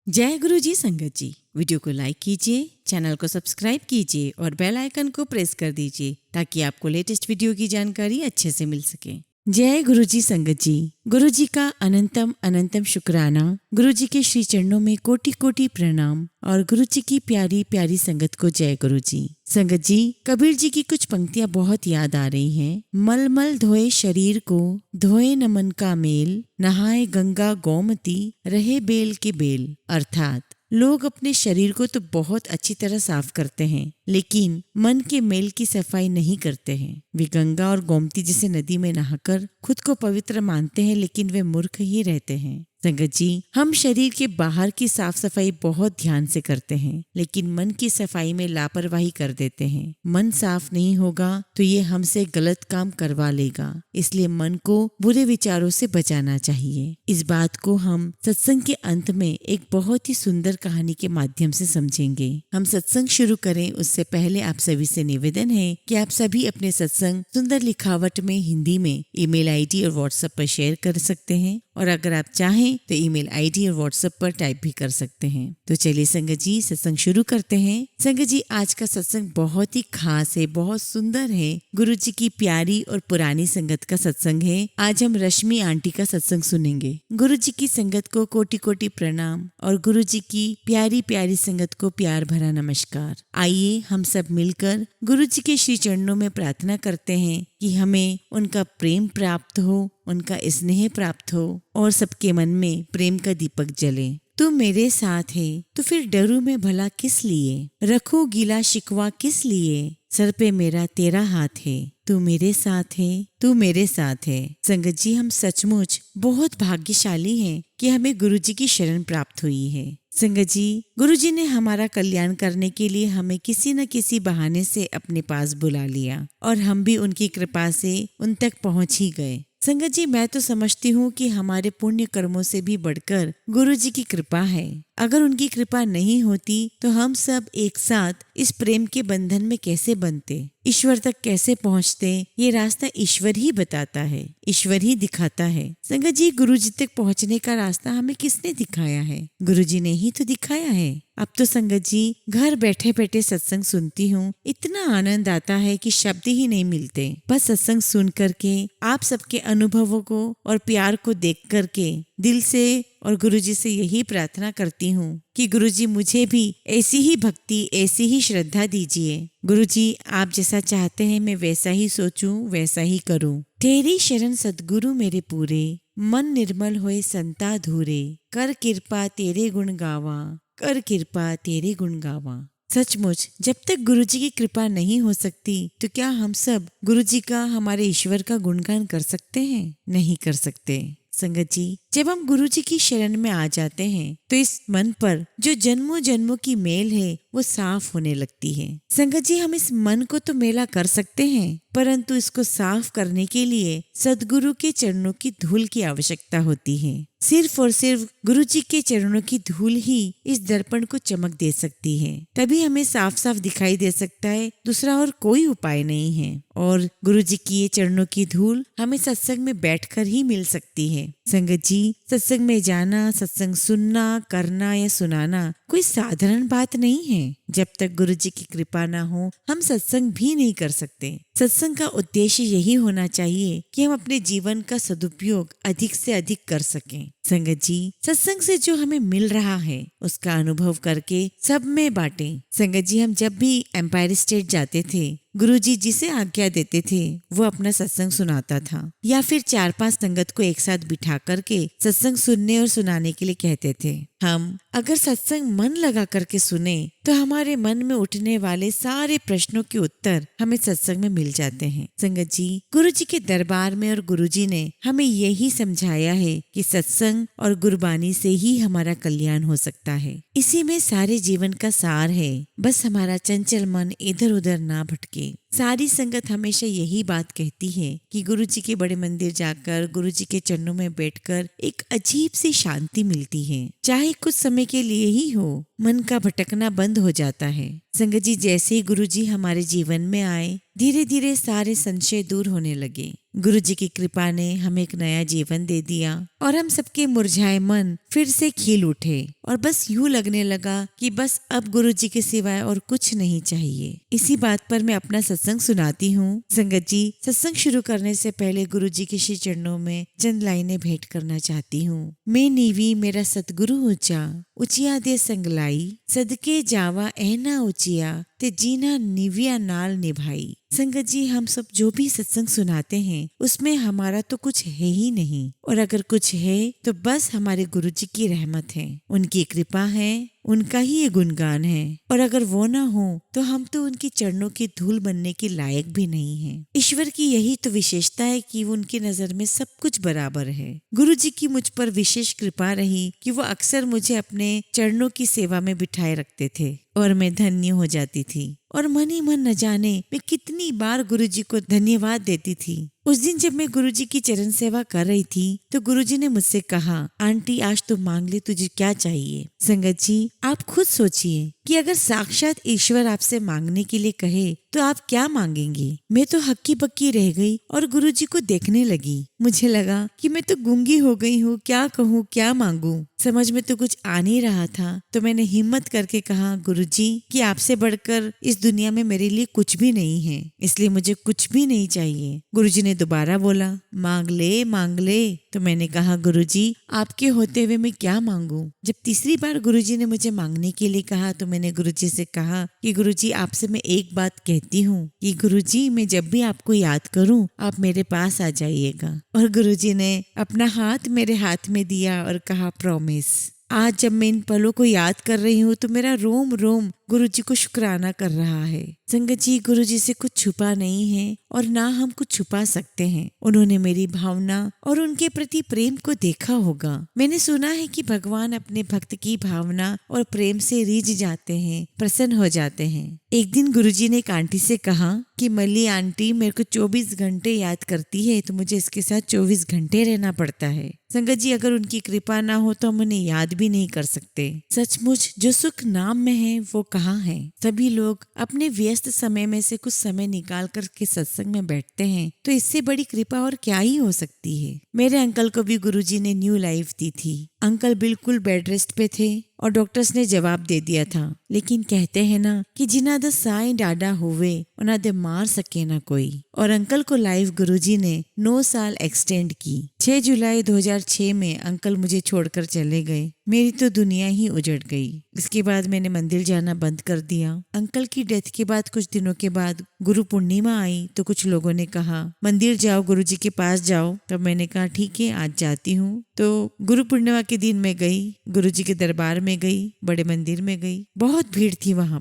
जय गुरु जी संगत जी। वीडियो को लाइक कीजिए, चैनल को सब्सक्राइब कीजिए और बेल आइकन को प्रेस कर दीजिए ताकि आपको लेटेस्ट वीडियो की जानकारी अच्छे से मिल सके। जय गुरु जी संगत जी। गुरु जी का अनंतम अनंतम शुक्राना। गुरु जी के श्री चरणों में कोटि कोटि प्रणाम और गुरु जी की प्यारी प्यारी संगत को जय गुरु जी। संगत जी, कबीर जी की कुछ पंक्तियां बहुत याद आ रही हैं। मल मल धोए शरीर को, धोए न मन का मेल, नहाए गंगा गोमती, रहे बेल के बेल। अर्थात लोग अपने शरीर को तो बहुत अच्छी तरह साफ करते हैं, लेकिन मन के मेल की सफाई नहीं करते हैं। वे गंगा और गोमती जैसे नदी में नहाकर खुद को पवित्र मानते हैं, लेकिन वे मूर्ख ही रहते हैं। संगत जी, हम शरीर के बाहर की साफ सफाई बहुत ध्यान से करते हैं, लेकिन मन की सफाई में लापरवाही कर देते हैं। मन साफ नहीं होगा तो ये हमसे गलत काम करवा लेगा, इसलिए मन को बुरे विचारों से बचाना चाहिए। इस बात को हम सत्संग के अंत में एक बहुत ही सुंदर कहानी के माध्यम से समझेंगे। हम सत्संग शुरू करें उससे पहले आप सभी से निवेदन है कि आप सभी अपने सत्संग सुंदर लिखावट में हिंदी में ईमेल आईडी और व्हाट्सएप पर शेयर कर सकते हैं, और अगर आप चाहें तो ईमेल आईडी और व्हाट्सएप पर टाइप भी कर सकते हैं। तो चलिए संगत जी, सत्संग शुरू करते हैं। संगत जी, आज का सत्संग बहुत ही खास है, बहुत सुंदर है। गुरु जी की प्यारी और पुरानी संगत का सत्संग है। आज हम रश्मि आंटी का सत्संग सुनेंगे। गुरु जी की संगत को कोटि कोटि प्रणाम और गुरु जी की प्यारी प्यारी संगत को प्यार भरा नमस्कार। आइए हम सब मिलकर गुरु जी के श्री चरणों में प्रार्थना करते हैं कि हमें उनका प्रेम प्राप्त हो, उनका स्नेह प्राप्त हो और सबके मन में प्रेम का दीपक जले। तू मेरे साथ है तो फिर डरूं मैं भला किस लिए, रखूं गिला शिकवा किस लिए, सर पे मेरा तेरा हाथ है, तू मेरे साथ है, तू मेरे साथ है। संगत जी, हम सचमुच बहुत भाग्यशाली हैं कि हमें गुरु जी की शरण प्राप्त हुई है। संगत जी, गुरु जी ने हमारा कल्याण करने के लिए हमें किसी न किसी बहाने से अपने पास बुला लिया और हम भी उनकी कृपा से उन तक पहुंच ही गए। संगत जी, मैं तो समझती हूँ कि हमारे पुण्य कर्मों से भी बढ़कर गुरु जी की कृपा है। अगर उनकी कृपा नहीं होती तो हम सब एक साथ इस प्रेम के बंधन में कैसे बनते, ईश्वर तक कैसे पहुँचते। ये रास्ता ईश्वर ही बताता है, ईश्वर ही दिखाता है। संगत जी, गुरु जी तक पहुँचने का रास्ता हमें किसने दिखाया है? गुरु जी ने ही तो दिखाया है। अब तो संगत जी, घर बैठे बैठे सत्संग सुनती हूँ, इतना आनंद आता है कि शब्द ही नहीं मिलते। बस सत्संग सुन करके आप सबके अनुभवों को और प्यार को देख करके दिल से और गुरु जी से यही प्रार्थना करती हूँ कि गुरु जी मुझे भी ऐसी ही भक्ति, ऐसी ही श्रद्धा दीजिए। गुरु जी, आप जैसा चाहते हैं मैं वैसा ही सोचूं, वैसा ही करूं। तेरी शरण सद्गुरु मेरे पूरे, मन निर्मल होए संता धूरे, कर कृपा तेरे गुण गावा, कर कृपा तेरे गुण गावा। सचमुच जब तक गुरु जी की कृपा नहीं हो सकती तो क्या हम सब गुरु जी का, हमारे ईश्वर का गुणगान कर सकते हैं? नहीं कर सकते। संगत जी, जब हम गुरु जी की शरण में आ जाते हैं तो इस मन पर जो जन्मों जन्मों की मेल है वो साफ होने लगती है। संगत जी, हम इस मन को तो मेला कर सकते हैं, परंतु इसको साफ करने के लिए सदगुरु के चरणों की धूल की आवश्यकता होती है। सिर्फ और सिर्फ गुरु जी के चरणों की धूल ही इस दर्पण को चमक दे सकती है, तभी हमें साफ साफ दिखाई दे सकता है। दूसरा और कोई उपाय नहीं है। और गुरु जी की ये चरणों की धूल हमें सत्संग में बैठकर ही मिल सकती है। संगत जी, सत्संग में जाना, सत्संग सुनना, करना या सुनाना कोई साधारण बात नहीं है। जब तक गुरु जी की कृपा ना हो हम सत्संग भी नहीं कर सकते। सत्संग का उद्देश्य यही होना चाहिए कि हम अपने जीवन का सदुपयोग अधिक से अधिक कर सकें। संगत जी, सत्संग से जो हमें मिल रहा है उसका अनुभव करके सब में बांटें। संगत जी, हम जब भी एम्पायर स्टेट जाते थे, गुरुजी जिसे आज्ञा देते थे वो अपना सत्संग सुनाता था, या फिर 4-5 संगत को एक साथ बिठा करके सत्संग सुनने और सुनाने के लिए कहते थे। हम अगर सत्संग मन लगा करके सुने तो हमारे मन में उठने वाले सारे प्रश्नों के उत्तर हमें सत्संग में मिल जाते हैं। संगत जी, गुरु जी के दरबार में और गुरु जी ने हमें यही समझाया है कि सत्संग और गुरबानी से ही हमारा कल्याण हो सकता है। इसी में सारे जीवन का सार है। बस हमारा चंचल मन इधर उधर ना भटके। सारी संगत हमेशा यही बात कहती है कि गुरु जी के बड़े मंदिर जाकर गुरु जी के चरणों में बैठकर एक अजीब सी शांति मिलती है। चाहे कुछ समय के लिए ही हो, मन का भटकना बंद हो जाता है। संगत जी, जैसे ही गुरुजी हमारे जीवन में आए, धीरे धीरे सारे संशय दूर होने लगे। गुरुजी की कृपा ने हमें एक नया जीवन दे दिया और हम सबके मुरझाए मन फिर से खिल उठे और बस यूं लगने लगा कि बस अब गुरुजी के सिवाय और कुछ नहीं चाहिए। इसी बात पर मैं अपना सत्संग सुनाती हूँ। संगत जी, सत्संग शुरू करने से पहले गुरुजी के श्री चरणों में चंद लाइनें भेंट करना चाहती हूँ। मैं नीवी मेरा सतगुरु ऊंचा, उचिया दे संगलाई, सदके जावा ऐना उचिया, ते जीना निविया नाल निभाई। संगत जी, हम सब जो भी सत्संग सुनाते हैं उसमें हमारा तो कुछ है ही नहीं, और अगर कुछ है तो बस हमारे गुरुजी की रहमत है, उनकी कृपा है, उनका ही ये गुणगान है। और अगर वो ना हो तो हम तो उनके चरणों की धूल बनने के लायक भी नहीं हैं। ईश्वर की यही तो विशेषता है कि वो उनकी नजर में सब कुछ बराबर है। गुरुजी की मुझ पर विशेष कृपा रही कि वो अक्सर मुझे अपने चरणों की सेवा में बिठाए रखते थे और मैं धन्य हो जाती थी। और मन ही मन न जाने मैं कितनी बार गुरुजी को धन्यवाद देती थी। उस दिन जब मैं गुरुजी की चरण सेवा कर रही थी तो गुरुजी ने मुझसे कहा, आंटी आज तो मांग ले, तुझे क्या चाहिए। संगत जी, आप खुद सोचिए कि अगर साक्षात ईश्वर आपसे मांगने के लिए कहे तो आप क्या मांगेंगे। मैं तो हक्की बक्की रह गई और गुरुजी को देखने लगी। मुझे लगा कि मैं तो गूंगी हो गई हूँ, क्या कहूँ क्या मांगू, समझ में तो कुछ आ नहीं रहा था। तो मैंने हिम्मत करके कहा, गुरुजी कि आपसे बढ़कर इस दुनिया में मेरे लिए कुछ भी नहीं है, इसलिए मुझे कुछ भी नहीं चाहिए। गुरुजी ने दोबारा बोला, मांग ले मांग ले। तो मैंने कहा, गुरुजी आपके होते हुए मैं क्या मांगू। जब तीसरी बार गुरुजी ने मुझे मांगने के लिए कहा तो मैंने गुरुजी से कहा कि गुरुजी आपसे मैं एक बात कहती हूँ कि गुरुजी मैं जब भी आपको याद करूँ आप मेरे पास आ जाइएगा। और गुरुजी ने अपना हाथ मेरे हाथ में दिया और कहा, प्रॉमिस। आज जब मैं इन पलों को याद कर रही हूँ तो मेरा रोम रोम गुरुजी को शुक्राना कर रहा है। संगत जी, गुरुजी से कुछ छुपा नहीं है और ना हम कुछ छुपा सकते हैं। उन्होंने मेरी भावना और उनके प्रति प्रेम को देखा होगा। मैंने सुना है कि भगवान अपने भक्त की भावना और प्रेम से रीझ जाते हैं, प्रसन्न हो जाते हैं। एक दिन गुरुजी ने एक आंटी से कहा कि मल्ली आंटी मेरे को 24 घंटे याद करती है तो मुझे इसके साथ 24 घंटे रहना पड़ता है। संगत जी, अगर उनकी कृपा ना हो तो हम उन्हें याद भी नहीं कर सकते। सचमुच जो सुख नाम में है वो कहाँ है। सभी लोग अपने व्यस्त समय में से कुछ समय निकाल कर के सत्संग में बैठते हैं तो इससे बड़ी कृपा और क्या ही हो सकती है। मेरे अंकल को भी गुरुजी ने न्यू लाइफ दी थी। अंकल बिल्कुल बेड रेस्ट पे थे और डॉक्टर्स ने जवाब दे दिया था, लेकिन कहते हैं ना कि जिना द साई डाडा हुए उना दे मार सके ना कोई। और अंकल को लाइफ गुरुजी ने 9 साल एक्सटेंड की। 6 जुलाई 2006 में अंकल मुझे छोड़कर चले गए। मेरी तो दुनिया ही उजड़ गई। इसके बाद मैंने मंदिर जाना बंद कर दिया। अंकल की डेथ के बाद कुछ दिनों के बाद गुरु पूर्णिमा आई तो कुछ लोगों ने कहा मंदिर जाओ, गुरुजी के पास जाओ। तब मैंने कहा ठीक है आज जाती हूँ। तो गुरु पूर्णिमा के दिन मैं गई, गुरुजी के दरबार में गई, बड़े मंदिर में गई। बहुत भीड़ थी वहां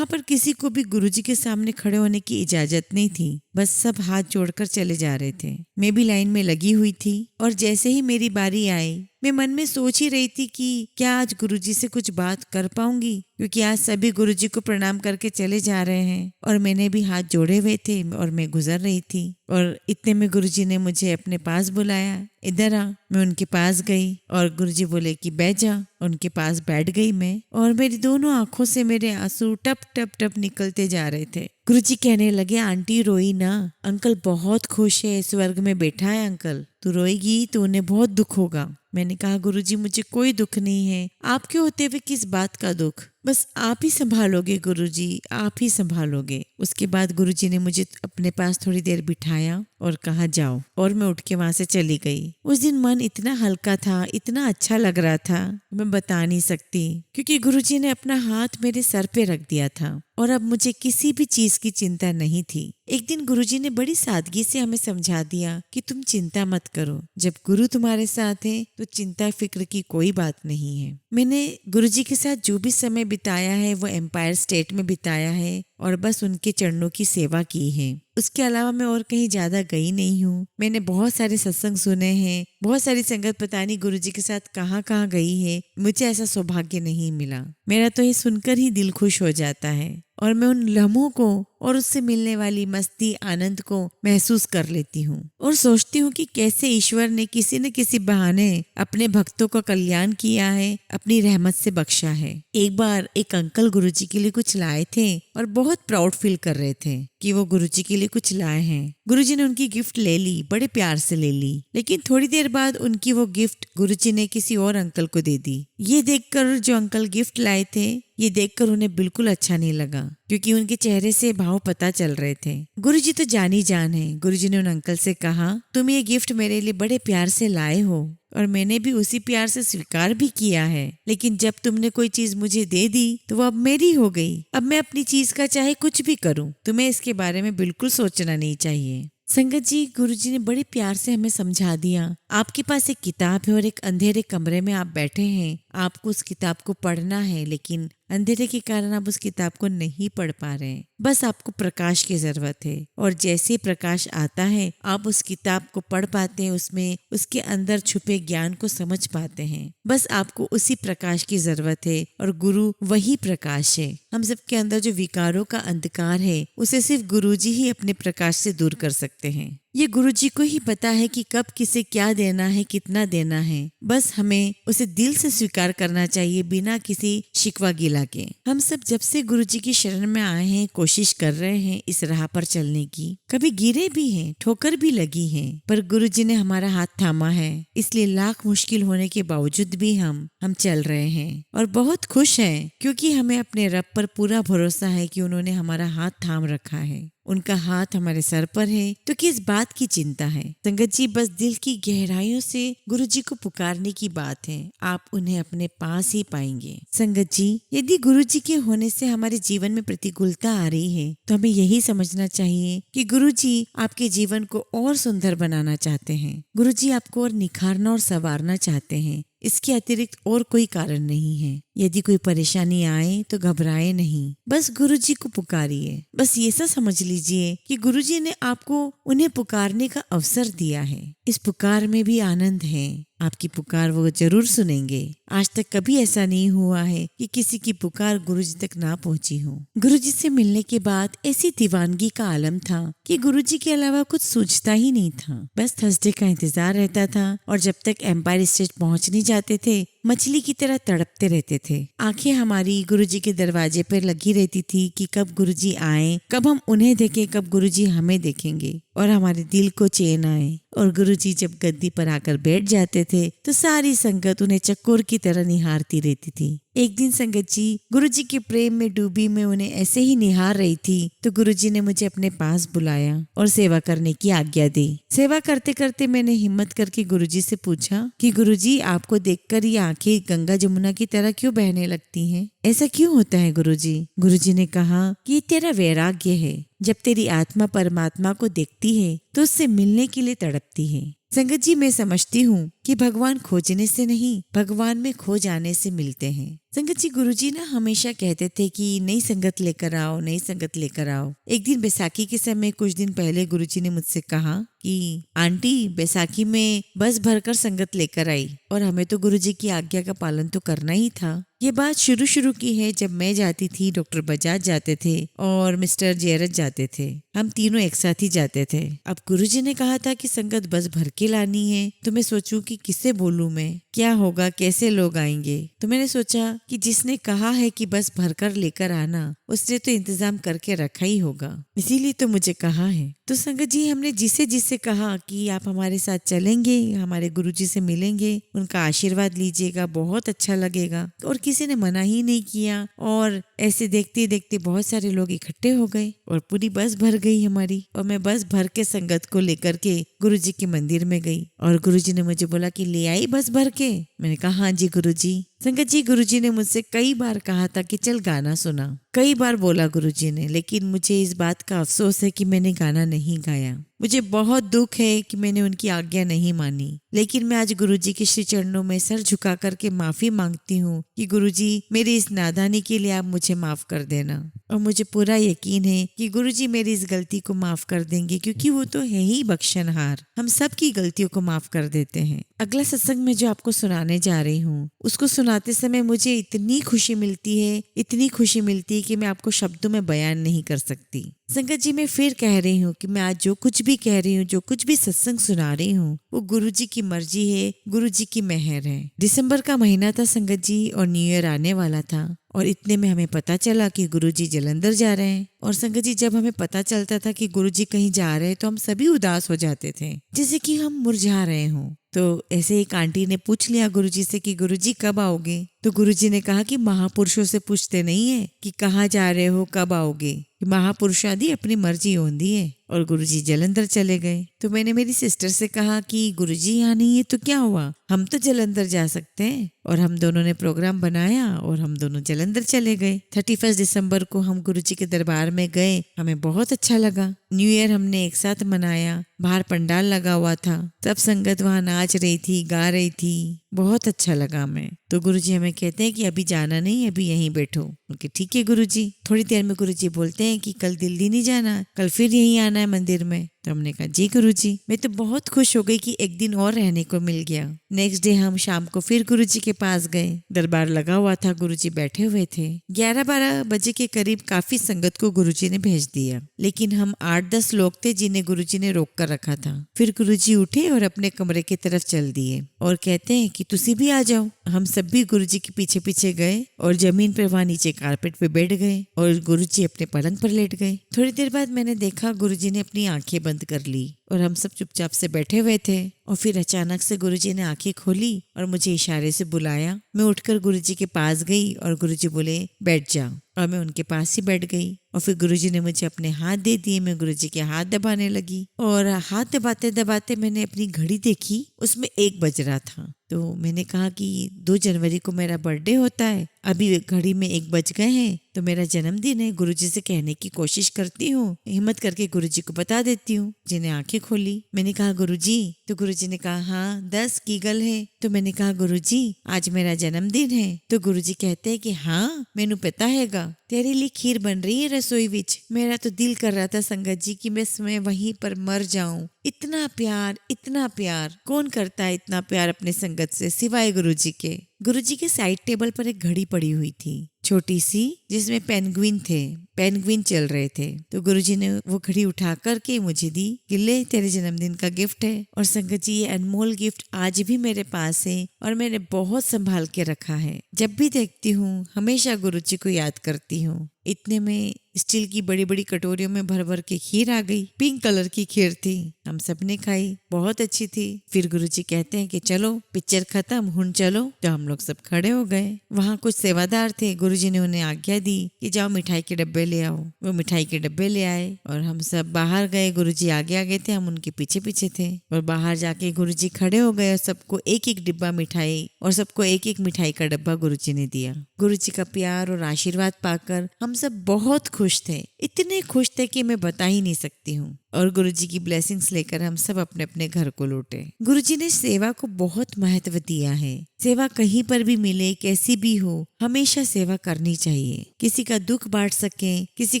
पर किसी को भी गुरुजी के सामने खड़े होने की इजाजत नहीं थी। बस सब हाथ जोड़कर चले जा रहे थे। मैं भी लाइन में लगी हुई थी और जैसे ही मेरी बारी आई मैं मन में सोच ही रही थी कि क्या आज गुरुजी से कुछ बात कर पाऊंगी, क्योंकि आज सभी गुरुजी को प्रणाम करके चले जा रहे हैं और मैंने भी हाथ जोड़े हुए थे और मैं गुजर रही थी। और इतने में गुरुजी ने मुझे अपने पास बुलाया, इधर आ। मैं उनके पास गई और गुरुजी बोले कि बैठ जा। उनके पास बैठ गई मैं और मेरी दोनों आंखों से मेरे आंसू टप टप टप निकलते जा रहे थे। गुरुजी कहने लगे, आंटी रोई ना, अंकल बहुत खुश है, स्वर्ग में बैठा है अंकल, तू रोएगी तो उन्हें बहुत दुख होगा। मैंने कहा गुरुजी मुझे कोई दुख नहीं है, आपके होते हुए किस बात का दुख, बस आप ही संभालोगे गुरुजी, आप ही संभालोगे। उसके बाद गुरुजी ने मुझे अपने पास थोड़ी देर बिठाया और कहा जाओ, और मैं उठ के वहां से चली गई। उस दिन मन इतना हल्का था, इतना अच्छा लग रहा था, मैं बता नहीं सकती, क्योंकि गुरुजी ने अपना हाथ मेरे सर पे रख दिया था और अब मुझे किसी भी चीज की चिंता नहीं थी। एक दिन गुरुजी ने बड़ी सादगी से हमें समझा दिया कि तुम चिंता मत करो, जब गुरु तुम्हारे साथ है तो चिंता फिक्र की कोई बात नहीं है। मैंने गुरुजी के साथ जो भी समय बिताया है वो एम्पायर स्टेट में बिताया है और बस उनके चरणों की सेवा की है। उसके अलावा मैं और कहीं ज्यादा गई नहीं हूँ। मैंने बहुत सारे सत्संग सुने हैं, बहुत सारी संगत पता नहीं गुरुजी के साथ कहाँ कहाँ गई है, मुझे ऐसा सौभाग्य नहीं मिला। मेरा तो ये सुनकर ही दिल खुश हो जाता है और मैं उन लम्हों को और उससे मिलने वाली मस्ती आनंद को महसूस कर लेती हूँ और सोचती हूँ कि कैसे ईश्वर ने किसी न किसी बहाने अपने भक्तों का कल्याण किया है, अपनी रहमत से बख्शा है। एक बार एक अंकल गुरुजी के लिए कुछ लाए थे और बहुत प्राउड फील कर रहे थे कि वो गुरुजी के लिए कुछ लाए हैं। गुरुजी ने उनकी गिफ्ट ले ली, बड़े प्यार से ले ली, लेकिन थोड़ी देर बाद उनकी वो गिफ्ट गुरुजी ने किसी और अंकल को दे दी। ये देखकर जो अंकल गिफ्ट लाए थे, ये देखकर उन्हें बिल्कुल अच्छा नहीं लगा, क्योंकि उनके चेहरे से भाव पता चल रहे थे। गुरुजी तो जानी जान है। गुरुजी ने उन अंकल से कहा, तुम ये गिफ्ट मेरे लिए बड़े प्यार से लाए हो और मैंने भी उसी प्यार से स्वीकार भी किया है, लेकिन जब तुमने कोई चीज मुझे दे दी तो वो अब मेरी हो गई। अब मैं अपनी चीज का चाहे कुछ भी करूं, तुम्हें इसके बारे में बिल्कुल सोचना नहीं चाहिए। संगत जी, गुरुजी ने बड़े प्यार से हमें समझा दिया, आपके पास एक किताब है और एक अंधेरे कमरे में आप बैठे हैं, आपको उस किताब को पढ़ना है, लेकिन अंधेरे के कारण आप उस किताब को नहीं पढ़ पा रहे हैं। बस आपको प्रकाश की जरूरत है और जैसे ही प्रकाश आता है आप उस किताब को पढ़ पाते हैं, उसमें उसके अंदर छुपे ज्ञान को समझ पाते हैं। बस आपको उसी प्रकाश की जरूरत है और गुरु वही प्रकाश है। हम सबके अंदर जो विकारों का अंधकार है उसे सिर्फ गुरुजी ही अपने प्रकाश से दूर कर सकते हैं। ये गुरुजी को ही पता है कि कब किसे क्या देना है, कितना देना है। बस हमें उसे दिल से स्वीकार करना चाहिए, बिना किसी शिकवा गिला के। हम सब जब से गुरुजी की शरण में आए हैं, कोशिश कर रहे हैं इस राह पर चलने की। कभी गिरे भी हैं, ठोकर भी लगी है, पर गुरुजी ने हमारा हाथ थामा है। इसलिए लाख मुश्किल होने के बावजूद भी हम चल रहे हैं और बहुत खुश हैं, क्योंकि हमें अपने रब पर पूरा भरोसा है कि उन्होंने हमारा हाथ थाम रखा है। उनका हाथ हमारे सर पर है तो किस बात की चिंता है। संगत जी, बस दिल की गहराइयों से गुरुजी को पुकारने की बात है, आप उन्हें अपने पास ही पाएंगे। संगत जी, यदि गुरुजी के होने से हमारे जीवन में प्रतिकूलता आ रही है तो हमें यही समझना चाहिए कि गुरुजी आपके जीवन को और सुंदर बनाना चाहते हैं। गुरुजी आपको और निखारना और संवारना चाहते हैं। इसके अतिरिक्त और कोई कारण नहीं है। यदि कोई परेशानी आए तो घबराए नहीं, बस गुरुजी को पुकारिए। बस ये सा समझ लीजिए कि गुरुजी ने आपको उन्हें पुकारने का अवसर दिया है। इस पुकार में भी आनंद है। आपकी पुकार वो जरूर सुनेंगे। आज तक कभी ऐसा नहीं हुआ है कि किसी की पुकार गुरुजी तक ना पहुंची हो। गुरुजी से मिलने के बाद ऐसी दीवानगी का आलम था कि गुरुजी के अलावा कुछ सूझता ही नहीं था। बस थर्सडे का इंतजार रहता था और जब तक एम्पायर स्टेट पहुंच नहीं जाते थे, मछली की तरह तड़पते रहते थे। आंखें हमारी गुरुजी के दरवाजे पर लगी रहती थी कि कब गुरुजी आए, कब हम उन्हें देखें, कब गुरुजी हमें देखेंगे और हमारे दिल को चैन आए। और गुरुजी जब गद्दी पर आकर बैठ जाते थे तो सारी संगत उन्हें चकोर की तरह निहारती रहती थी। एक दिन संगत जी गुरुजी के प्रेम में डूबी मैं उन्हें ऐसे ही निहार रही थी तो गुरुजी ने मुझे अपने पास बुलाया और सेवा करने की आज्ञा दी। सेवा करते करते मैंने हिम्मत करके गुरुजी से पूछा कि गुरुजी, आपको देखकर ये आंखें गंगा जमुना की तरह क्यों बहने लगती हैं? ऐसा क्यों होता है गुरुजी? गुरुजी ने कहा कि ये तेरा वैराग्य है। जब तेरी आत्मा परमात्मा को देखती है तो उससे मिलने के लिए तड़पती है। संगत जी, मैं समझती हूँ कि भगवान खोजने से नहीं, भगवान में खो जाने से मिलते हैं। संगत जी, गुरुजी ना हमेशा कहते थे कि नई संगत लेकर आओ, नई संगत लेकर आओ। एक दिन बैसाखी के समय कुछ दिन पहले गुरुजी ने मुझसे कहा कि आंटी, बैसाखी में बस भरकर संगत लेकर आई और हमें तो गुरुजी की आज्ञा का पालन तो करना ही था। ये बात शुरू की है जब मैं जाती थी, डॉक्टर बजाज जाते थे और मिस्टर जयरज जाते थे। हम तीनों एक साथ ही जाते थे। अब गुरुजी ने कहा था कि संगत बस भर के लानी है, तो मैं सोचूं कि किसे बोलूं मैं, क्या होगा, कैसे लोग आएंगे। तो मैंने सोचा कि जिसने कहा है कि बस भरकर लेकर आना, उसने तो इंतजाम करके रखा ही होगा, इसीलिए तो मुझे कहा है। तो संगत जी, हमने जिसे जिसे कहा कि आप हमारे साथ चलेंगे, हमारे गुरुजी से मिलेंगे, उनका आशीर्वाद लीजिएगा, बहुत अच्छा लगेगा, और किसी ने मना ही नहीं किया। और ऐसे देखते देखते बहुत सारे लोग इकट्ठे हो गए और पूरी बस भर गई हमारी। और मैं बस भर के संगत को लेकर के गुरुजी के मंदिर में गई और गुरुजी ने मुझे बोला कि ले आई बस भर के। मैंने कहा हाँ जी गुरुजी। संगत जी, गुरुजी ने मुझसे कई बार कहा था कि चल गाना सुना, कई बार बोला गुरुजी ने, लेकिन मुझे इस बात का अफसोस है कि मैंने गाना नहीं गाया। मुझे बहुत दुख है कि मैंने उनकी आज्ञा नहीं मानी। लेकिन मैं आज गुरुजी के श्री चरणों में सर झुका करके माफी मांगती हूँ कि गुरुजी, मेरी इस नादानी के लिए आप मुझे माफ कर देना। और मुझे पूरा यकीन है कि गुरुजी मेरी इस गलती को माफ कर देंगे, क्योंकि वो तो है ही बख्शनहार, हम सब की गलतियों को माफ कर देते हैं। अगला सत्संग में जो आपको सुनाने सुनाने जा रही हूँ उसको सुनाते समय मुझे इतनी खुशी मिलती है, इतनी खुशी मिलती है कि मैं आपको शब्दों में बयान नहीं कर सकती। संगत जी, मैं फिर कह रही हूँ कि मैं आज जो कुछ भी कह रही हूँ, जो कुछ भी सत्संग सुना रही हूँ, वो गुरुजी की मर्जी है, गुरुजी की मेहर है। दिसंबर का महीना था संगत जी, और न्यू ईयर आने वाला था, और इतने में हमें पता चला कि गुरुजी जलंधर जा रहे हैं। और संगत जी, जब हमें पता चलता था कि गुरुजी कहीं जा रहे हैं तो हम सभी उदास हो जाते थे, जैसे कि हम मुरझा रहे हों। तो ऐसे एक आंटी ने पूछ लिया गुरुजी से कि गुरुजी कब आओगे? तो गुरुजी ने कहा कि महापुरुषों से पूछते नहीं है कि कहाँ जा रहे हो, कब आओगे। महापुरुष आदि अपनी मर्जी होती है। और गुरुजी जलंधर चले गए। तो मैंने मेरी सिस्टर से कहा कि गुरुजी यहाँ नहीं है तो क्या हुआ, हम तो जलंधर जा सकते हैं। और हम दोनों ने प्रोग्राम बनाया और हम दोनों जलंधर चले गए। 31 दिसंबर को हम गुरुजी के दरबार में गए। हमें बहुत अच्छा लगा। न्यू ईयर हमने एक साथ मनाया। बाहर पंडाल लगा हुआ था, सब संगत वहाँ नाच रही थी, गा रही थी, बहुत अच्छा लगा हमें। तो गुरुजी हमें कहते हैं कि अभी जाना नहीं, अभी यहीं बैठो। उनके ठीक है गुरुजी। थोड़ी देर में गुरुजी बोलते हैं कि कल दिल्ली नहीं जाना, कल फिर यहीं आना है मंदिर में। तो हमने कहा जी गुरुजी। मैं तो बहुत खुश हो गई कि एक दिन और रहने को मिल गया। नेक्स्ट डे हम शाम को फिर गुरुजी के पास गए। दरबार लगा हुआ था, गुरुजी बैठे हुए थे। 11-12 बजे के करीब काफी संगत को गुरुजी ने भेज दिया, लेकिन हम 8-10 लोग थे जिन्हें गुरुजी ने रोक कर रखा था। फिर गुरुजी उठे और अपने कमरे की तरफ चल दिए और कहते हैं कि तुसी भी आ जाओ। हम सब भी गुरुजी के पीछे पीछे गए और जमीन पर वहां नीचे कारपेट पे बैठ गए और गुरुजी अपने पलंग पर लेट गए। थोड़ी देर बाद मैंने देखा गुरुजी ने अपनी आंखें बंद कर ली और हम सब चुपचाप से बैठे हुए थे। और फिर अचानक से गुरुजी ने आंखें खोली और मुझे इशारे से बुलाया। मैं उठकर गुरुजी के पास गई और गुरुजी बोले बैठ जा, और मैं उनके पास ही बैठ गई। और फिर गुरुजी ने मुझे अपने हाथ दे दिए। मैं गुरुजी के हाथ दबाने लगी और हाथ दबाते दबाते मैंने अपनी घड़ी देखी, उसमें 1 बज रहा था। तो मैंने कहा कि 2 जनवरी को मेरा बर्थडे होता है, अभी घड़ी में 1 बज गए हैं, तो मेरा जन्मदिन है। गुरुजी से कहने की कोशिश करती हूँ, हिम्मत करके गुरुजी को बता देती हूँ। जिन्हें आंखें खोली, मैंने कहा गुरुजी। तो गुरुजी ने कहा हाँ 10 की गल है। तो मैंने कहा गुरुजी आज मेरा जन्मदिन है। तो गुरुजी कहते हैं कि हाँ मैनू पता हैगा, तेरे लिए खीर बन रही है रसोई विच। मेरा तो दिल कर रहा था संगत जी कि मैं वहीं पर मर जाऊं। इतना प्यार, इतना प्यार, कौन करता है इतना प्यार अपने संगत से सिवाय गुरुजी के। गुरुजी के साइड टेबल पर एक घड़ी पड़ी हुई थी, छोटी सी, जिसमें पेंगुइन थे, पेंगुइन चल रहे थे। तो गुरुजी ने वो घड़ी उठा करके मुझे दी कि ले तेरे जन्मदिन का गिफ्ट है। और संगत जी ये अनमोल गिफ्ट आज भी मेरे पास है और मैंने बहुत संभाल के रखा है। जब भी देखती हूँ हमेशा गुरुजी को याद करती हूँ। इतने में स्टील की बड़ी बड़ी कटोरियों में भर भर के खीर आ गई। पिंक कलर की खीर थी, हम सब ने खाई, बहुत अच्छी थी। फिर गुरुजी कहते हैं कि चलो पिक्चर खत्म, हुन चलो। तो हम लोग सब खड़े हो गए। वहाँ कुछ सेवादार थे, गुरुजी ने उन्हें आज्ञा दी कि जाओ मिठाई के डब्बे ले आओ। वो मिठाई के डब्बे ले आए और हम सब बाहर गए। गुरुजी आगे आगे थे, हम उनके पीछे पीछे थे। और बाहर जाके गुरुजी खड़े हो गए और सबको एक एक डिब्बा मिठाई और सबको एक एक मिठाई का डब्बा गुरुजी ने दिया। गुरुजी का प्यार और आशीर्वाद पाकर हम सब बहुत खुश थे, इतने खुश थे कि मैं बता ही नहीं सकती हूँ। और गुरुजी की ब्लेसिंग्स लेकर हम सब अपने अपने घर को लौटे। गुरुजी ने सेवा को बहुत महत्व दिया है। सेवा कहीं पर भी मिले, कैसी भी हो, हमेशा सेवा करनी चाहिए। किसी का दुख बांट सके, किसी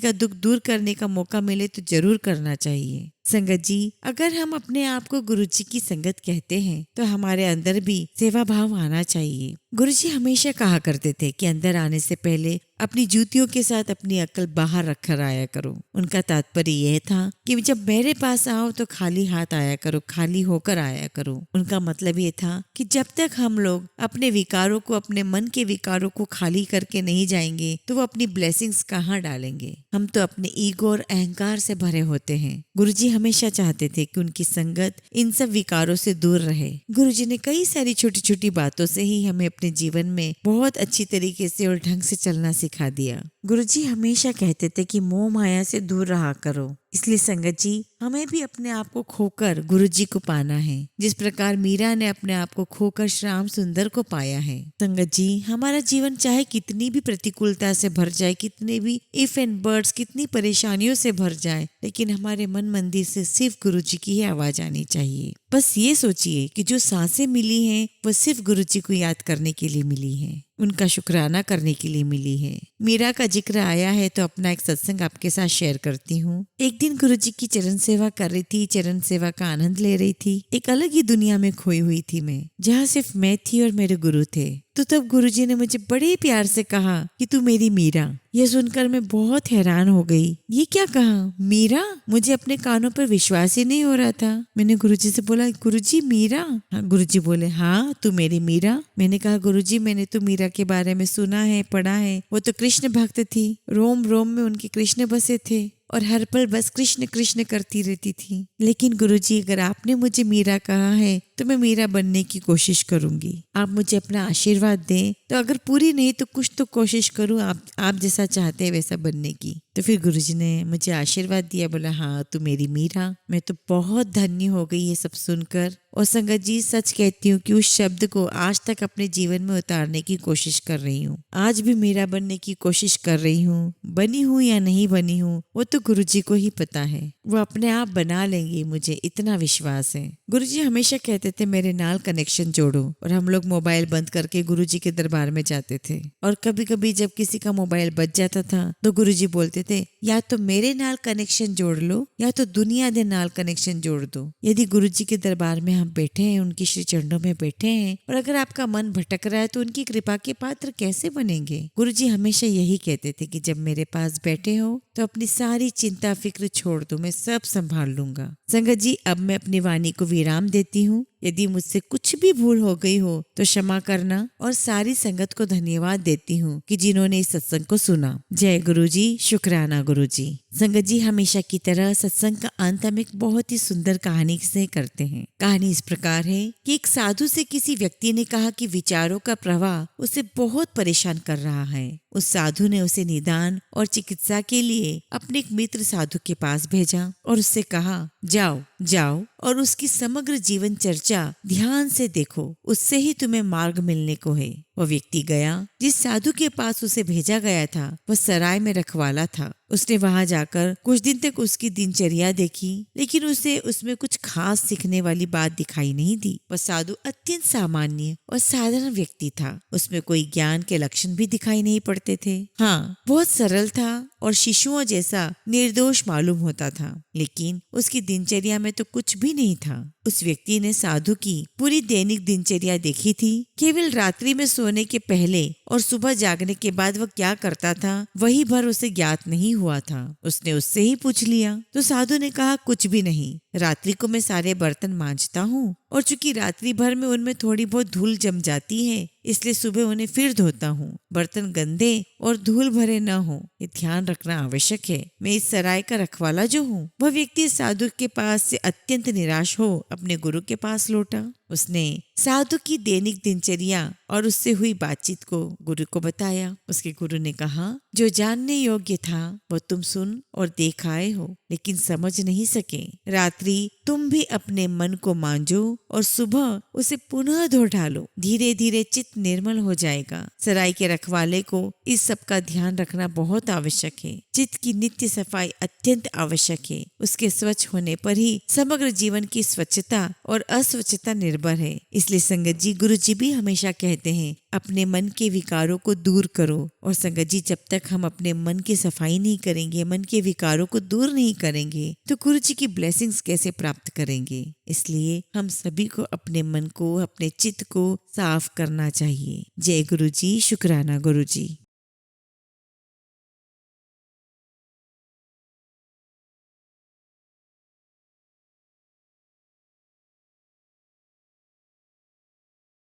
का दुख दूर करने का मौका मिले तो जरूर करना चाहिए। संगत जी, अगर हम अपने आप को गुरुजी की संगत कहते हैं तो हमारे अंदर भी सेवा भाव आना चाहिए। गुरुजी हमेशा कहा करते थे कि अंदर आने से पहले अपनी जूतियों के साथ अपनी अक्ल बाहर रखकर आया करो। उनका तात्पर्य यह था कि जब मेरे पास आओ तो खाली हाथ आया करो, खाली होकर आया करो। उनका मतलब ये था कि जब तक हम लोग अपने विकारों को, अपने मन के विकारों को खाली करके नहीं जाएंगे तो वो अपनी ब्लेसिंग्स कहाँ डालेंगे। हम तो अपने ईगो और अहंकार से भरे होते हैं। गुरुजी हमेशा चाहते थे कि उनकी संगत इन सब विकारों से दूर रहे। गुरुजी ने कई सारी छोटी छोटी बातों से ही हमें अपने जीवन में बहुत अच्छी तरीके से और ढंग से चलना सिखा दिया। गुरुजी हमेशा कहते थे कि मोह माया से दूर रहा करो। इसलिए संगत जी, हमें भी अपने आप को खोकर गुरुजी को पाना है, जिस प्रकार मीरा ने अपने आप को खोकर श्याम सुंदर को पाया है। संगत जी, हमारा जीवन चाहे कितनी भी प्रतिकूलता से भर जाए, कितने भी इफ एंड बट्स, कितनी परेशानियों से भर जाए, लेकिन हमारे मन मंदिर से सिर्फ गुरुजी की ही आवाज आनी चाहिए। बस ये सोचिए कि जो सांसें मिली हैं वो सिर्फ गुरुजी को याद करने के लिए मिली हैं, उनका शुक्राना करने के लिए मिली है। मीरा का जिक्र आया है तो अपना एक सत्संग आपके साथ शेयर करती हूँ। एक दिन गुरुजी की चरण सेवा कर रही थी, चरण सेवा का आनंद ले रही थी। एक अलग ही दुनिया में खोई हुई थी मैं, जहाँ सिर्फ मैं थी और मेरे गुरु थे। तो तब गुरुजी ने मुझे बड़े प्यार से कहा कि तू मेरी मीरा। यह सुनकर मैं बहुत हैरान हो गई। ये क्या कहा, मीरा? मुझे अपने कानों पर विश्वास ही नहीं हो रहा था। मैंने गुरुजी से बोला, गुरुजी मीरा? हाँ। गुरुजी बोले, हाँ तू मेरी मीरा। मैंने कहा, गुरुजी मैंने तो मीरा के बारे में सुना है, पढ़ा है। वो तो कृष्ण भक्त थी, रोम रोम में उनके कृष्ण बसे थे और हर पल बस कृष्ण कृष्ण करती रहती थी। लेकिन गुरुजी अगर आपने मुझे मीरा कहा है तो मैं मीरा बनने की कोशिश करूंगी। आप मुझे अपना आशीर्वाद दें, तो अगर पूरी नहीं तो कुछ तो कोशिश करूं आप जैसा चाहते हैं वैसा बनने की। तो फिर गुरुजी ने मुझे आशीर्वाद दिया, बोला हाँ तू मेरी मीरा। मैं तो बहुत धन्य हो गई ये सब सुनकर। और संगत जी सच कहती हूँ कि उस शब्द को आज तक अपने जीवन में उतारने की कोशिश कर रही हूँ। आज भी मीरा बनने की कोशिश कर रही हूँ। बनी हूँ या नहीं बनी हूँ वो तो गुरुजी को ही पता है, वो अपने आप बना लेंगे, मुझे इतना विश्वास है। गुरुजी हमेशा कहते थे मेरे नाल कनेक्शन जोड़ो, और हम लोग मोबाइल बंद करके गुरुजी के दरबार में जाते थे। और कभी कभी जब किसी का मोबाइल बच जाता था तो गुरुजी बोलते थे, या तो मेरे नाल कनेक्शन जोड़ लो या तो दुनिया दे नाल कनेक्शन जोड़ दो। यदि गुरुजी के दरबार में हम बैठे हैं, उनकी श्री चरणों में बैठे हैं, और अगर आपका मन भटक रहा है तो उनकी कृपा के पात्र कैसे बनेंगे? गुरुजी हमेशा यही कहते थे कि जब मेरे पास बैठे हो तो अपनी सारी चिंता फिक्र छोड़ दो, मैं सब संभाल लूंगा। संगत जी अब मैं अपनी वाणी को विराम देती हूँ। यदि मुझसे कुछ भी भूल हो गई हो तो क्षमा करना, और सारी संगत को धन्यवाद देती हूँ कि जिन्होंने इस सत्संग को सुना। जय गुरुजी, शुक्राना गुरुजी। संगत जी हमेशा की तरह सत्संग का अंत हम एक बहुत ही सुंदर कहानी से करते हैं। कहानी इस प्रकार है कि एक साधु से किसी व्यक्ति ने कहा कि विचारों का प्रवाह उसे बहुत परेशान कर रहा है। उस साधु ने उसे निदान और चिकित्सा के लिए अपने एक मित्र साधु के पास भेजा और उससे कहा, जाओ जाओ और उसकी समग्र जीवन चर्चा ध्यान से देखो, उससे ही तुम्हें मार्ग मिलने को है। वह व्यक्ति गया। जिस साधु के पास उसे भेजा गया था वह सराय में रखवाला था। उसने वहां जाकर कुछ दिन तक उसकी दिनचर्या देखी, लेकिन उसे उसमें कुछ खास सीखने वाली बात दिखाई नहीं दी। वह साधु अत्यंत सामान्य और साधारण व्यक्ति था। उसमें कोई ज्ञान के लक्षण भी दिखाई नहीं पड़ते थे। हाँ, बहुत सरल था और शिशुओं जैसा निर्दोष मालूम होता था, लेकिन उसकी दिनचर्या में तो कुछ भी नहीं था। उस व्यक्ति ने साधु की पूरी दैनिक दिनचर्या देखी थी। केवल रात्रि में सोने के पहले और सुबह जागने के बाद वह क्या करता था वही भर उसे ज्ञात नहीं हुआ था। उसने उससे ही पूछ लिया तो साधु ने कहा, कुछ भी नहीं। रात्रि को मैं सारे बर्तन मांजता हूँ और चूंकि रात्रि भर में उनमें थोड़ी बहुत धूल जम जाती है, इसलिए सुबह उन्हें फिर धोता हूँ। बर्तन गंदे और धूल भरे न हो, ये ध्यान रखना आवश्यक है। मैं इस सराय का रखवाला जो हूँ। वह व्यक्ति साधु के पास से अत्यंत निराश हो अपने गुरु के पास लौटा। उसने साधु की दैनिक दिनचर्या और उससे हुई बातचीत को गुरु को बताया। उसके गुरु ने कहा, जो जानने योग्य था वो तुम सुन और देख आए हो, लेकिन समझ नहीं सके। रात्रि तुम भी अपने मन को मांजो और सुबह उसे पुनः धो डालो। धीरे धीरे चित्त निर्मल हो जाएगा। सराय के रखवाले को इस सब का ध्यान रखना बहुत आवश्यक है। चित्त की नित्य सफाई अत्यंत आवश्यक है। उसके स्वच्छ होने पर ही समग्र जीवन की स्वच्छता और अस्वच्छता निर्भर है। इसलिए संगत जी, गुरु जी भी हमेशा कहते हैं, अपने मन के विकारों को दूर करो। और संगत जी, जब तक हम अपने मन की सफाई नहीं करेंगे, मन के विकारों को दूर नहीं करेंगे, तो गुरु जी की ब्लेसिंग्स कैसे प्राप्त करेंगे? इसलिए हम सभी को अपने मन को, अपने चित्त को साफ करना चाहिए। जय गुरु जी, शुक्राना गुरु जी।